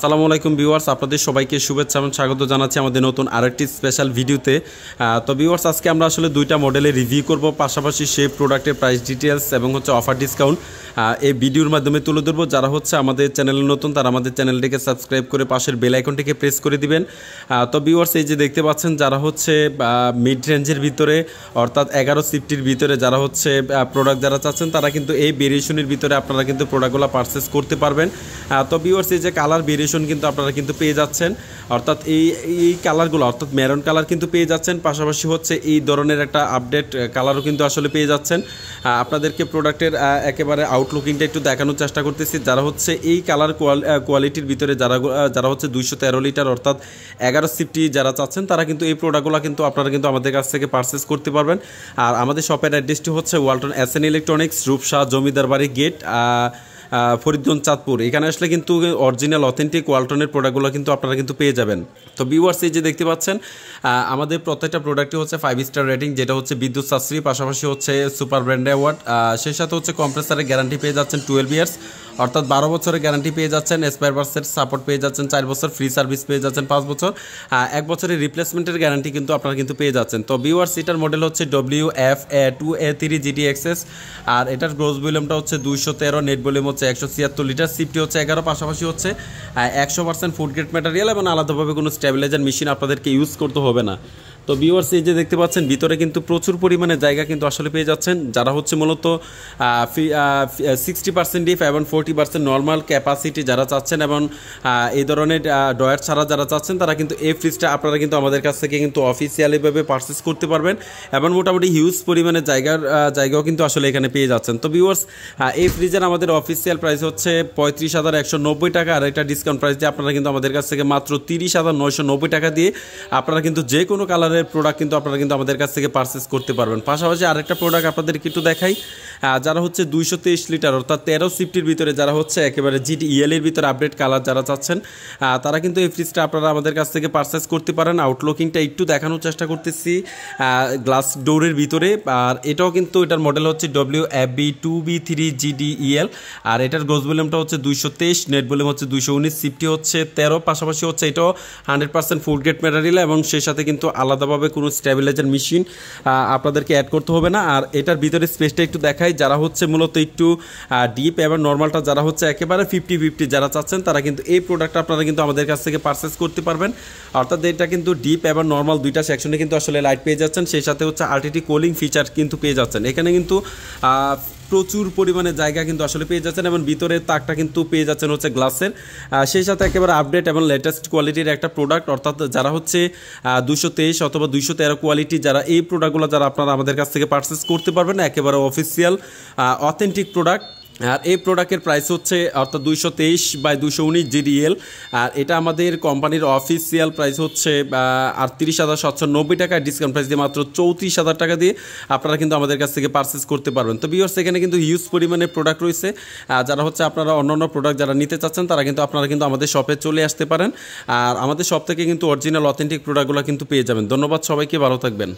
আসসালামু আলাইকুম ভিউয়ার্স, আপনাদের সবাইকে শুভেচ্ছা এবং স্বাগত জানাচ্ছি আমাদের নতুন আরেকটি স্পেশাল ভিডিওতে। তো ভিউয়ার্স, আজকে আমরা আসলে দুইটা মডেলের রিভিউ করব, পাশাপাশি সেই প্রোডাক্টের প্রাইস ডিটেলস এবং অফার ডিসকাউন্ট এই ভিডিওর মাধ্যমে তুলে ধরবো। যারা আমাদের চ্যানেলে নতুন তারা আমাদের চ্যানেলটিকে সাবস্ক্রাইব করে পাশের বেল আইকনটিকে প্রেস করে দিবেন। তো ভিউয়ার্স, এই যে দেখতে পাচ্ছেন, যারা মিড রেঞ্জের ভিতরে অর্থাৎ 11 সিফটির ভিতরে যারা প্রোডাক্ট যারা চাচ্ছেন তারা কিন্তু এই ভেরিয়েশনের ভিতরে আপনারা কিন্তু প্রোডাক্টগুলো পারচেস করতে পারবেন। তো ভিউয়ার্স, এই যে কালার ভেরিয়েশন কিন্তু আপনারা কিন্তু পেয়ে যাচ্ছেন, অর্থাৎ এই কালারগুলো অর্থাৎ মেরুন কালার কিন্তু পেয়ে যাচ্ছেন, পাশাপাশি এই ধরনের একটা আপডেট কালারও কিন্তু আসলে পেয়ে যাচ্ছেন। আপনাদেরকে প্রোডাক্টের একেবারে আউটলুকিংটা একটু দেখানোর চেষ্টা করতেছি। যারা এই কালার কোয়ালিটির ভিতরে যারা 213 লিটার অর্থাৎ 11 সিফটি যারা চাচ্ছেন তারা কিন্তু এই প্রোডাক্টগুলো কিন্তু আপনারা কিন্তু আমাদের কাছ থেকে পারচেস করতে পারবেন। আর আমাদের শপের অ্যাড্রেসটি ওয়ালটন এসএন ইলেকট্রনিক্স, রূপসা জমিদার বাড়ি গেট, ফরিদগঞ্জ, চাঁদপুর। এখানে আসলে কিন্তু অরিজিনাল অথেন্টিক ওয়ালটনের প্রোডাক্টগুলো কিন্তু আপনারা কিন্তু পেয়ে যাবেন। তো ভিউয়ার্স, এই যে দেখতে পাচ্ছেন, আমাদের প্রত্যেকটা প্রোডাক্টই 5 স্টার রেটিং, যেটা বিদ্যুৎ সাশ্রয়ী, পাশাপাশি সুপার ব্র্যান্ড অ্যাওয়ার্ড, সেই সাথে কম্প্রেসারের গ্যারান্টি পেয়ে যাচ্ছেন 12 ইয়ার্স অর্থাৎ 12 বছরের গ্যারান্টি পেয়ে যাচ্ছেন, স্পেয়ার পার্টসের সাপোর্ট পেয়ে যাচ্ছেন 4 বছর, ফ্রি সার্ভিস পেয়ে যাচ্ছেন 5 বছর, 1 বছরের রিপ্লেসমেন্টের গ্যারান্টি কিন্তু আপনারা কিন্তু পেয়ে যাচ্ছেন। তো ভিউয়ার্স, এটার মডেল WF2A3 GTXS, আর এটার গ্রোস ভলিউমটা 213, নেট ভলিউম 176 লিটার, সিফটি 11, পাশাপাশি 100% ফুড গ্রেড ম্যাটেরিয়াল এবং আলাদাভাবে কোনো স্টেবিলাইজার মেশিন আপনাদেরকে ইউজ করতে হবে না। তো ভিউয়ার্স, এই যে দেখতে পাচ্ছেন, ভিতরে কিন্তু প্রচুর পরিমাণে জায়গা কিন্তু আসলে পেয়ে যাচ্ছেন। যারা মূলত 60% ডিপ এবং 40% নর্মাল ক্যাপাসিটি যারা চাচ্ছেন এবং এই ধরনের ডয়ার ছাড়া যারা চাচ্ছেন তারা কিন্তু এই ফ্রিজটা আপনারা কিন্তু আমাদের কাছ থেকে কিন্তু অফিসিয়ালিভাবে পারচেস করতে পারবেন এবং মোটামুটি হিউজ পরিমাণে জায়গাও কিন্তু আসলে এখানে পেয়ে যাচ্ছেন। তো ভিউয়ার্স, এই ফ্রিজের আমাদের অফিসিয়াল প্রাইস 35,190 টাকা, আর একটা ডিসকাউন্ট প্রাইস দিয়ে আপনারা কিন্তু আমাদের কাছ থেকে মাত্র 30,990 টাকা দিয়ে আপনারা কিন্তু যে কোনো কালার প্রোডাক্ট কিন্তু আপনারা কিন্তু আমাদের কাছ থেকে পারচেস করতে পারবেন। পাশাপাশি আরেকটা প্রোডাক্ট আপনাদেরকে একটু দেখাই। যারা 223 লিটার অর্থাৎ 13 সিফটির ভিতরে যারা একেবারে GTEL এর ভিতরে আপডেট কালার যারা চাচ্ছেন তারা কিন্তু এই ফ্রিজটা আপনারা আমাদের কাছ থেকে পারচেস করতে পারেন। আউটলুকিংটা একটু দেখানোর চেষ্টা করতেছি গ্লাস ডোরের ভিতরে, আর এটাও কিন্তু এটার মডেল WFB2B3 GDEL, আর এটার গ্রোস ভলিউমটা 223, নেট ভলিউম 219, সিফটি 13, পাশাপাশি এটাও 100% ফুড গ্রেড ম্যাটেরিয়াল এবং সেই সাথে কিন্তু আলাদাভাবে কোনো স্টেবিলাইজার মেশিন আপনাদেরকে অ্যাড করতে হবে না। আর এটার ভিতরে স্পেসটা একটু দেখাই। যারা মূলত একটু ডিপ এবং নর্মালটা যারা একেবারে 50-50 যারা চাচ্ছেন তারা কিন্তু এই প্রোডাক্টটা আপনারা কিন্তু আমাদের কাছ থেকে পারচেস করতে পারবেন। অর্থাৎ এটা কিন্তু ডিপ এবং নর্মাল দুইটা সেকশনে কিন্তু আসলে লাইট পেয়ে যাচ্ছেন, সেই সাথে RTT কুলিং ফিচার কিন্তু পেয়ে যাচ্ছেন। এখানে কিন্তু প্রচুর পরিমাণে জায়গা কিন্তু আসলে পেয়ে যাচ্ছেন এবং ভিতরে তাকটা কিন্তু পেয়ে যাচ্ছেন গ্লাসের, সেই সাথে একেবারে আপডেট এবং লেটেস্ট কোয়ালিটির একটা প্রোডাক্ট। অর্থাৎ যারা 223 অথবা 213 কোয়ালিটি যারা এই প্রোডাক্টগুলো যারা আপনারা আমাদের কাছ থেকে পারচেস করতে পারবেন, একেবারে অফিসিয়াল অথেন্টিক প্রোডাক্ট। আর এই প্রোডাক্টের প্রাইস অর্থাৎ 223/219 GDL, আর এটা আমাদের কোম্পানির অফিসিয়াল প্রাইস 38,790 টাকা, ডিসকাউন্ট প্রাইস দিয়ে মাত্র 34,000 টাকা দিয়ে আপনারা কিন্তু আমাদের কাছ থেকে পারচেস করতে পারবেন। তো ভিউয়ার্স, এখানে কিন্তু হিউজ পরিমাণে প্রোডাক্ট রয়েছে। যারা আপনারা অন্যান্য প্রোডাক্ট যারা নিতে চাচ্ছেন তারা কিন্তু আপনারা কিন্তু আমাদের শপে চলে আসতে পারেন, আর আমাদের শপ থেকে কিন্তু অরিজিনাল অথেন্টিক প্রোডাক্টগুলো কিন্তু পেয়ে যাবেন। ধন্যবাদ সবাইকে, ভালো থাকবেন।